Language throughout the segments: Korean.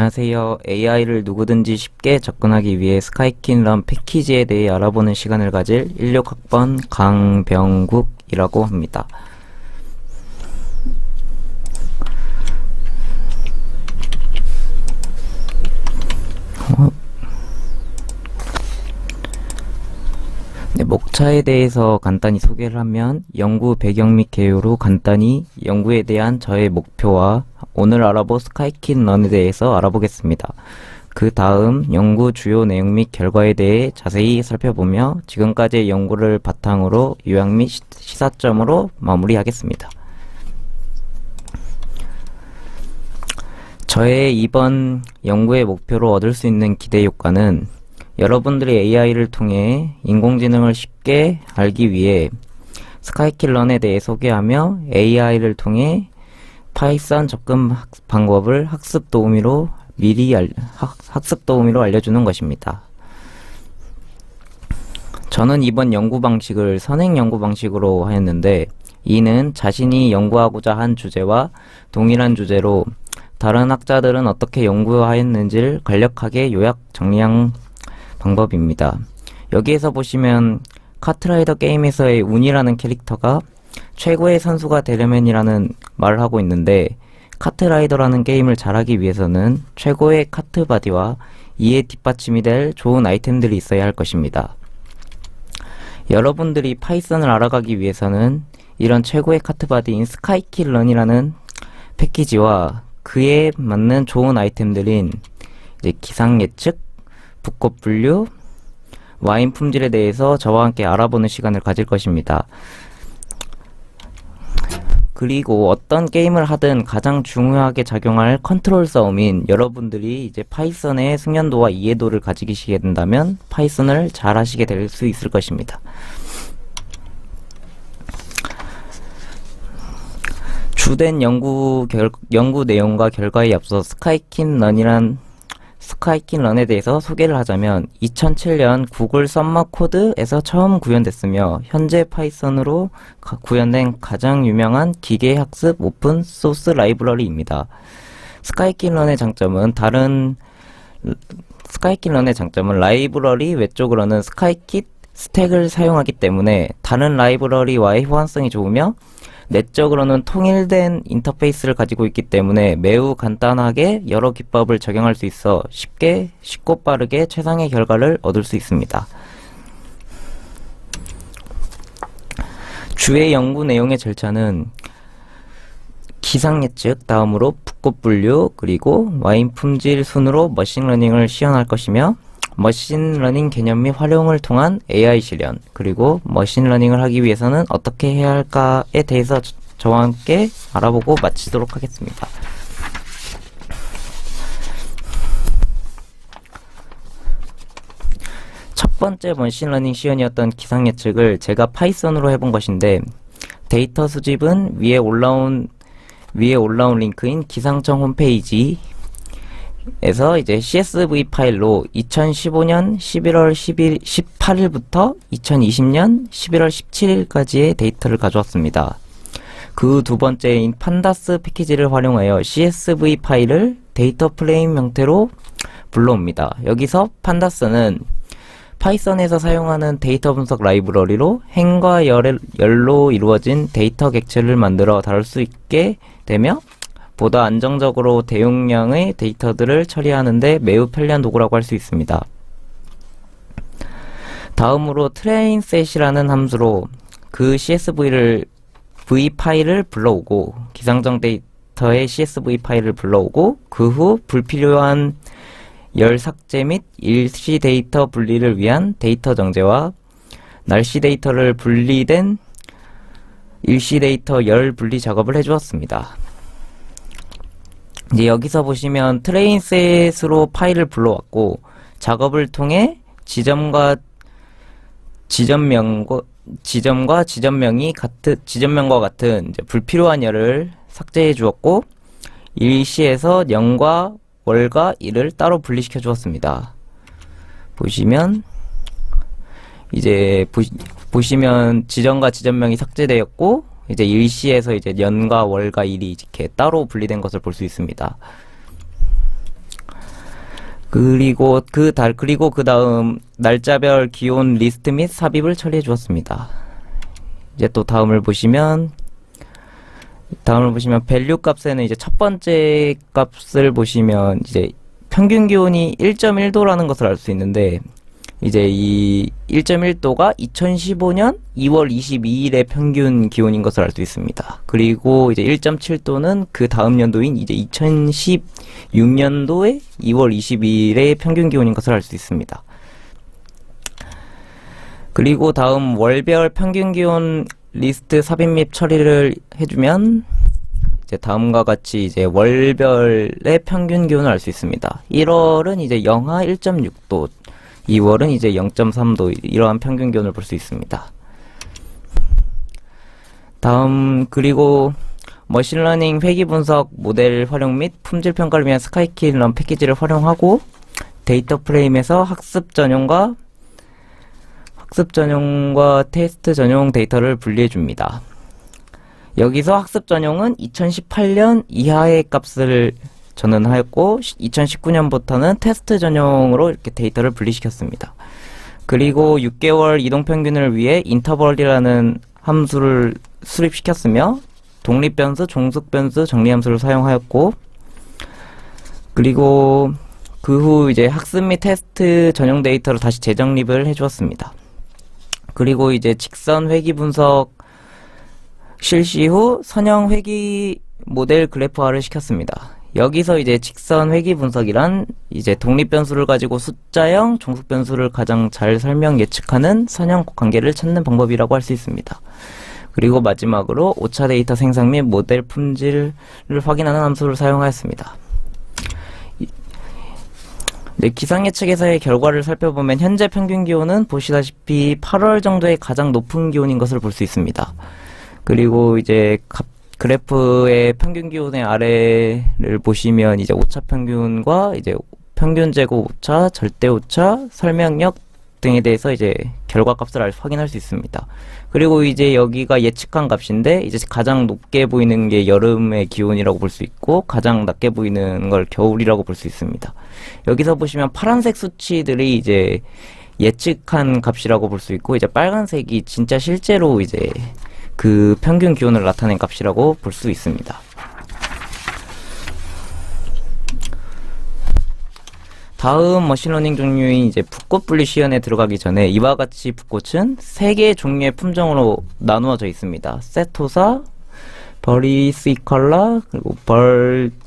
안녕하세요. AI를 누구든지 쉽게 접근하기 위해 스카이킨런 패키지에 대해 알아보는 시간을 가질 16학번 강병국이라고 합니다. 목차에 대해서 간단히 소개를 하면 연구 배경 및 개요로 간단히 연구에 대한 저의 목표와 오늘 알아볼 스카이킨런에 대해서 알아보겠습니다. 그 다음 연구 주요 내용 및 결과에 대해 자세히 살펴보며 지금까지의 연구를 바탕으로 요약 및 시사점으로 마무리하겠습니다. 저의 이번 연구의 목표로 얻을 수 있는 기대 효과는 여러분들이 AI를 통해 인공지능을 쉽게 알기 위해 스카이킨런에 대해 소개하며 AI를 통해 파이썬 접근 방법을 학습 도우미로 알려주는 것입니다. 저는 이번 연구 방식을 선행 연구 방식으로 하였는데, 이는 자신이 연구하고자 한 주제와 동일한 주제로 다른 학자들은 어떻게 연구하였는지를 간략하게 요약 정리한 방법입니다. 여기에서 보시면 카트라이더 게임에서의 운이라는 캐릭터가 최고의 선수가 되려면이라는 말을 하고 있는데, 카트라이더라는 게임을 잘하기 위해서는 최고의 카트바디와 이에 뒷받침이 될 좋은 아이템들이 있어야 할 것입니다. 여러분들이 파이썬을 알아가기 위해서는 이런 최고의 카트바디인 스카이킨런이라는 패키지와 그에 맞는 좋은 아이템들인 기상 예측, 붓꽃 분류, 와인 품질에 대해서 저와 함께 알아보는 시간을 가질 것입니다. 그리고 어떤 게임을 하든 가장 중요하게 작용할 컨트롤 싸움인 여러분들이 이제 파이썬의 숙련도와 이해도를 가지시게 된다면 파이썬을 잘 하시게 될 수 있을 것입니다. 주된 연구 내용과 결과에 앞서 스카이킨런에 대해서 소개를 하자면 2007년 구글 썸머 코드에서 처음 구현됐으며 현재 파이썬으로 구현된 가장 유명한 기계학습 오픈 소스 라이브러리입니다. 스카이킨런의 장점은 라이브러리 외적으로는 스카이킷 스택을 사용하기 때문에 다른 라이브러리와의 호환성이 좋으며 내적으로는 통일된 인터페이스를 가지고 있기 때문에 매우 간단하게 여러 기법을 적용할 수 있어 쉽고 빠르게 최상의 결과를 얻을 수 있습니다. 주의 연구 내용의 절차는 기상 예측, 다음으로 붓꽃 분류, 그리고 와인 품질 순으로 머신러닝을 시연할 것이며 머신러닝 개념 및 활용을 통한 AI 실현, 그리고 머신러닝을 하기 위해서는 어떻게 해야 할까에 대해서 저와 함께 알아보고 마치도록 하겠습니다. 첫 번째 머신러닝 시연이었던 기상 예측을 제가 파이썬으로 해본 것인데, 데이터 수집은 위에 올라온 링크인 기상청 홈페이지 에서 이제 CSV 파일로 2015년 11월 18일부터 2020년 11월 17일까지의 데이터를 가져왔습니다. 그 두 번째인 판다스 패키지를 활용하여 CSV 파일을 데이터 프레임 형태로 불러옵니다. 여기서 판다스는 파이썬에서 사용하는 데이터 분석 라이브러리로 행과 열로 이루어진 데이터 객체를 만들어 다룰 수 있게 되며 보다 안정적으로 대용량의 데이터들을 처리하는데 매우 편리한 도구라고 할 수 있습니다. 다음으로 트레인셋이라는 함수로 그 CSV 파일을 불러오고, 기상청 데이터의 CSV 파일을 불러오고, 그 후 불필요한 열 삭제 및 일시 데이터 분리를 위한 데이터 정제와 날씨 데이터를 분리된 일시 데이터 열 분리 작업을 해주었습니다. 이제 여기서 보시면 트레인셋으로 파일을 불러왔고, 작업을 통해 지점과 지점명과 같은 이제 불필요한 열을 삭제해 주었고, 일시에서 년과 월과 일을 따로 분리시켜 주었습니다. 보시면 지점과 지점명이 삭제되었고, 이제 일시에서 이제 년과 월과 일이 이렇게 따로 분리된 것을 볼 수 있습니다. 그리고 그 다음 날짜별 기온 리스트 및 삽입을 처리해 주었습니다. 이제 또 다음을 보시면 밸류 값에는 이제 첫 번째 값을 보시면 이제 평균 기온이 1.1도라는 것을 알 수 있는데, 이제 이 1.1도가 2015년 2월 22일의 평균 기온인 것을 알 수 있습니다. 그리고 이제 1.7도는 그 다음 연도인 이제 2016년도의 2월 22일의 평균 기온인 것을 알 수 있습니다. 그리고 다음 월별 평균 기온 리스트 삽입 및 처리를 해주면 이제 다음과 같이 이제 월별의 평균 기온을 알 수 있습니다. 1월은 이제 영하 1.6도, 2월은 이제 0.3도 이러한 평균 기온을 볼 수 있습니다. 다음, 그리고 머신러닝 회귀 분석 모델 활용 및 품질 평가를 위한 스카이킬런 패키지를 활용하고 데이터 프레임에서 학습 전용과 테스트 전용 데이터를 분리해 줍니다. 여기서 학습 전용은 2018년 이하의 값을 전환하였고 2019년부터는 테스트 전용으로 이렇게 데이터를 분리시켰습니다. 그리고 6개월 이동평균을 위해 인터벌이라는 함수를 수립시켰으며 독립변수, 종속변수, 정리함수를 사용하였고, 그리고 그 후 이제 학습 및 테스트 전용 데이터를 다시 재정립을 해주었습니다. 그리고 이제 직선 회귀 분석 실시 후 선형 회귀 모델 그래프화를 시켰습니다. 여기서 이제 직선 회귀 분석이란 이제 독립 변수를 가지고 숫자형 종속 변수를 가장 잘 설명 예측하는 선형 관계를 찾는 방법이라고 할 수 있습니다. 그리고 마지막으로 오차 데이터 생성 및 모델 품질을 확인하는 함수를 사용하였습니다. 네, 기상 예측에서의 결과를 살펴보면 현재 평균 기온은 보시다시피 8월 정도의 가장 높은 기온인 것을 볼 수 있습니다. 그리고 이제 그래프의 평균 기온의 아래를 보시면 이제 오차 평균과 이제 평균 제곱 오차, 절대 오차, 설명력 등에 대해서 이제 결과값을 확인할 수 있습니다. 그리고 이제 여기가 예측한 값인데 이제 가장 높게 보이는 게 여름의 기온이라고 볼 수 있고 가장 낮게 보이는 걸 겨울이라고 볼 수 있습니다. 여기서 보시면 파란색 수치들이 이제 예측한 값이라고 볼 수 있고 이제 빨간색이 진짜 실제로 이제 그 평균 기온을 나타낸 값이라고 볼 수 있습니다. 다음 머신러닝 종류인 이제 붓꽃 분리 시연에 들어가기 전에 이와 같이 붓꽃은 3개의 종류의 품종으로 나누어져 있습니다. 세토사, 버리시컬라, 그리고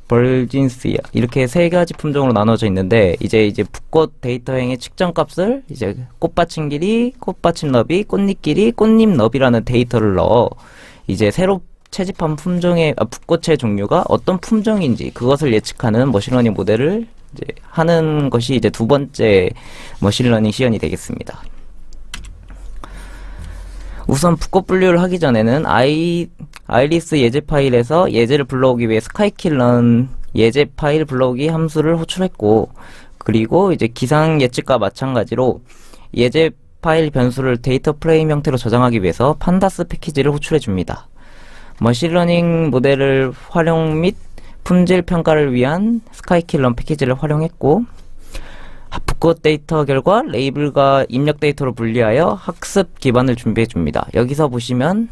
벌진스야 이렇게 3가지 품종으로 나눠져 있는데 이제 붓꽃 데이터행의 측정 값을 이제 꽃받침 길이, 꽃받침 너비, 꽃잎 길이, 꽃잎 너비라는 데이터를 넣어 이제 새로 채집한 품종의 붓꽃의 종류가 어떤 품종인지 그것을 예측하는 머신러닝 모델을 이제 하는 것이 이제 두 번째 머신러닝 시연이 되겠습니다. 우선 붓꽃 분류를 하기 전에는 아이리스 예제 파일에서 예제를 불러오기 위해 스카이킬런 예제 파일 불러오기 함수를 호출했고, 그리고 이제 기상 예측과 마찬가지로 예제 파일 변수를 데이터 프레임 형태로 저장하기 위해서 판다스 패키지를 호출해 줍니다. 머신러닝 모델을 활용 및 품질 평가를 위한 스카이킬런 패키지를 활용했고, 붓꽃 데이터 결과 레이블과 입력 데이터로 분리하여 학습 기반을 준비해 줍니다. 여기서 보시면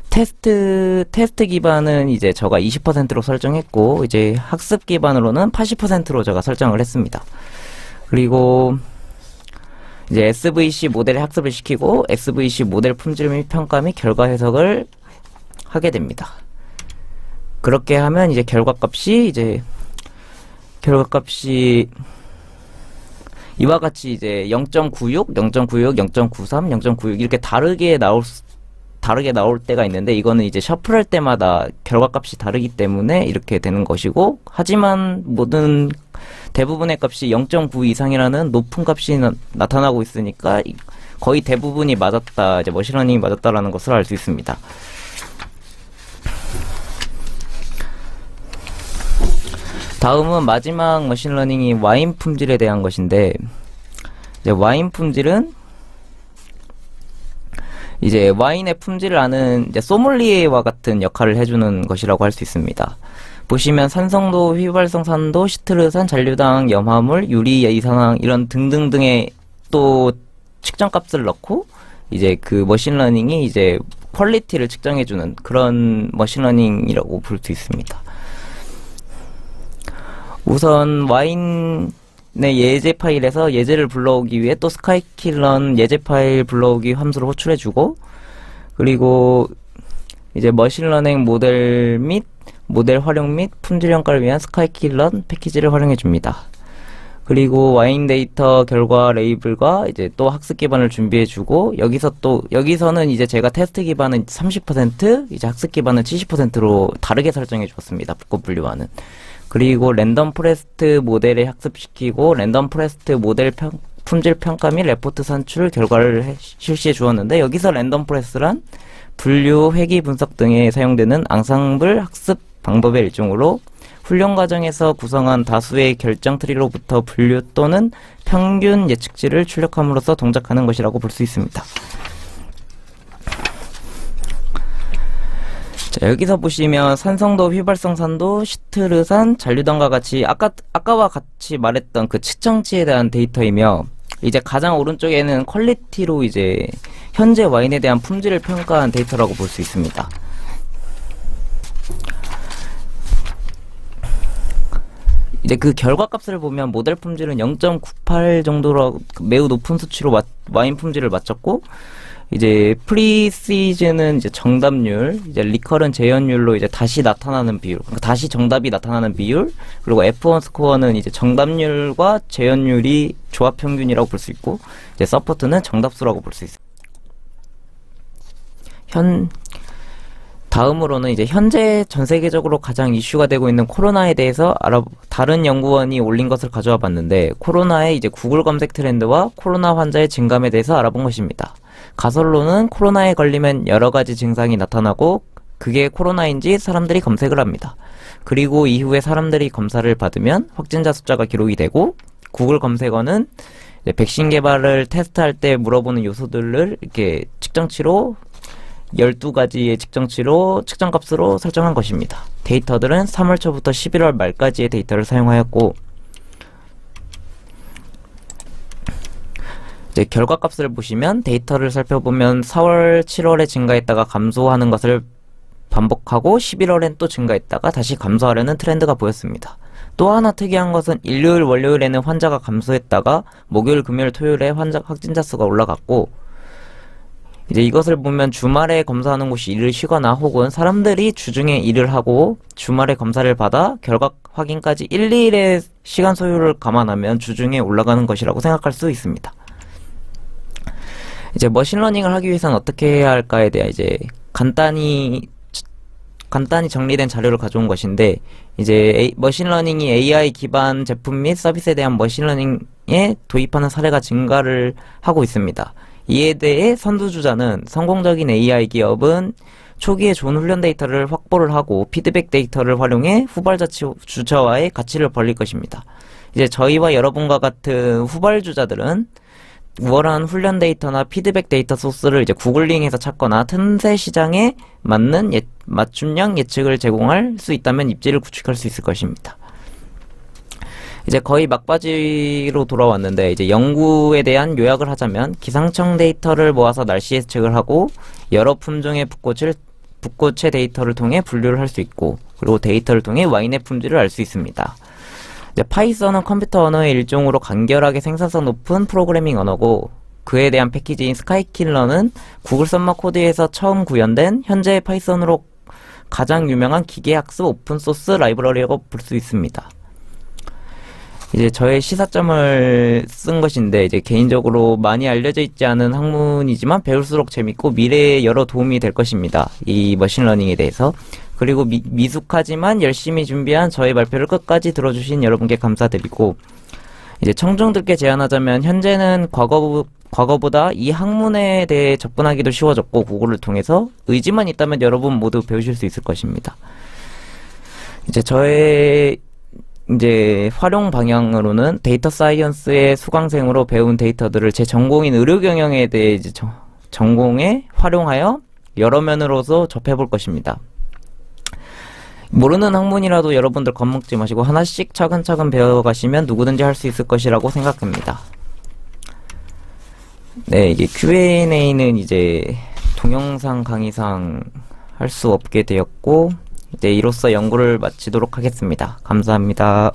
테스트 기반은 이제 제가 20%로 설정했고 이제 학습 기반으로는 80%로 제가 설정을 했습니다. 그리고 이제 SVC 모델에 학습을 시키고 SVC 모델 품질 및 평가 및 결과 해석을 하게 됩니다. 그렇게 하면 이제 결과값이 이와 같이 이제 0.96, 0.96, 0.93, 0.96 이렇게 다르게 나올 때가 있는데 이거는 이제 셔플할 때마다 결과값이 다르기 때문에 이렇게 되는 것이고, 하지만 대부분의 값이 0.9 이상이라는 높은 값이 나타나고 있으니까 거의 대부분이 맞았다, 이제 머신러닝이 맞았다라는 것을 알 수 있습니다. 다음은 마지막 머신러닝이 와인 품질에 대한 것인데, 이제 와인 품질은 이제 와인의 품질을 아는 이제 소믈리에와 같은 역할을 해주는 것이라고 할 수 있습니다. 보시면 산성도, 휘발성산도, 시트르산, 잔류당, 염화물, 유리 이상황 이런 등등등의 또 측정값을 넣고 이제 그 머신러닝이 이제 퀄리티를 측정해주는 그런 머신러닝이라고 볼 수 있습니다. 우선 와인의 예제 파일에서 예제를 불러오기 위해 또 스카이킬런 예제 파일 불러오기 함수를 호출해주고, 그리고 이제 머신러닝 모델 및 모델 활용 및 품질 평가를 위한 스카이킬런 패키지를 활용해 줍니다. 그리고 와인 데이터 결과 레이블과 이제 또 학습 기반을 준비해 주고, 여기서는 이제 제가 테스트 기반은 30%, 이제 학습 기반은 70%로 다르게 설정해 주었습니다. 불꽃 분류와는. 그리고 랜덤 포레스트 모델에 학습시키고 랜덤 포레스트 모델 품질 평가 및 레포트 산출 결과를 실시해 주었는데, 여기서 랜덤 포레스트란 분류, 회귀 분석 등에 사용되는 앙상블 학습 방법의 일종으로 훈련 과정에서 구성한 다수의 결정 트리로부터 분류 또는 평균 예측치를 출력함으로써 동작하는 것이라고 볼 수 있습니다. 자, 여기서 보시면 산성도, 휘발성산도, 시트르산, 잔류당과 같이 아까와 같이 말했던 그 측정치에 대한 데이터이며, 이제 가장 오른쪽에는 퀄리티로 이제 현재 와인에 대한 품질을 평가한 데이터라고 볼 수 있습니다. 이제 그 결과값을 보면 모델 품질은 0.98 정도로 매우 높은 수치로 와인 품질을 맞췄고, 이제 프리시즌은 이제 정답률, 이제 리컬은 재현율로 이제 다시 나타나는 비율, 그러니까 다시 정답이 나타나는 비율, 그리고 F1 스코어는 이제 정답률과 재현율이 조합 평균이라고 볼 수 있고, 이제 서포트는 정답수라고 볼 수 있습니다. 다음으로는 이제 현재 전 세계적으로 가장 이슈가 되고 있는 코로나에 대해서 다른 연구원이 올린 것을 가져와 봤는데, 코로나의 이제 구글 검색 트렌드와 코로나 환자의 증감에 대해서 알아본 것입니다. 가설로는 코로나에 걸리면 여러 가지 증상이 나타나고 그게 코로나인지 사람들이 검색을 합니다. 그리고 이후에 사람들이 검사를 받으면 확진자 숫자가 기록이 되고, 구글 검색어는 이제 백신 개발을 테스트할 때 물어보는 요소들을 이렇게 측정치로 12가지의 측정값으로 설정한 것입니다. 데이터들은 3월 초부터 11월 말까지의 데이터를 사용하였고, 이제 결과값을 보시면 데이터를 살펴보면 4월, 7월에 증가했다가 감소하는 것을 반복하고 11월엔 또 증가했다가 다시 감소하려는 트렌드가 보였습니다. 또 하나 특이한 것은 일요일, 월요일에는 환자가 감소했다가 목요일, 금요일, 토요일에 확진자 수가 올라갔고, 이제 이것을 보면 주말에 검사하는 곳이 일을 쉬거나 혹은 사람들이 주중에 일을 하고 주말에 검사를 받아 결과 확인까지 1, 2일의 시간 소요를 감안하면 주중에 올라가는 것이라고 생각할 수 있습니다. 이제 머신러닝을 하기 위해서는 어떻게 해야 할까에 대해 이제 간단히 정리된 자료를 가져온 것인데, 이제 머신러닝이 AI 기반 제품 및 서비스에 대한 머신러닝에 도입하는 사례가 증가를 하고 있습니다. 이에 대해 선두주자는 성공적인 AI 기업은 초기에 좋은 훈련 데이터를 확보를 하고 피드백 데이터를 활용해 후발자 주자와의 가치를 벌릴 것입니다. 이제 저희와 여러분과 같은 후발주자들은 우월한 훈련 데이터나 피드백 데이터 소스를 이제 구글링해서 찾거나 틈새 시장에 맞는 맞춤형 예측을 제공할 수 있다면 입지를 구축할 수 있을 것입니다. 이제 거의 막바지로 돌아왔는데, 이제 연구에 대한 요약을 하자면 기상청 데이터를 모아서 날씨 예측을 하고 여러 품종의 붓꽃의 데이터를 통해 분류를 할 수 있고, 그리고 데이터를 통해 와인의 품질을 알 수 있습니다. 이제 파이썬은 컴퓨터 언어의 일종으로 간결하게 생산성 높은 프로그래밍 언어고, 그에 대한 패키지인 스카이킬러는 구글 썸머 코드에서 처음 구현된 현재 파이썬으로 가장 유명한 기계학습 오픈소스 라이브러리라고 볼 수 있습니다. 이제 저의 시사점을 쓴 것인데, 이제 개인적으로 많이 알려져 있지 않은 학문이지만 배울수록 재밌고 미래에 여러 도움이 될 것입니다. 이 머신러닝에 대해서. 그리고 미숙하지만 열심히 준비한 저의 발표를 끝까지 들어주신 여러분께 감사드리고, 이제 청중들께 제안하자면 현재는 과거보다 이 학문에 대해 접근하기도 쉬워졌고, 구글을 통해서 의지만 있다면 여러분 모두 배우실 수 있을 것입니다. 이제 저의 활용 방향으로는 데이터 사이언스의 수강생으로 배운 데이터들을 제 전공인 의료 경영에 대해 전공에 활용하여 여러 면으로서 접해볼 것입니다. 모르는 학문이라도 여러분들 겁먹지 마시고 하나씩 차근차근 배워가시면 누구든지 할 수 있을 것이라고 생각합니다. 네, 이게 Q&A는 이제 동영상 강의상 할 수 없게 되었고, 이제 이로써 연구를 마치도록 하겠습니다. 감사합니다.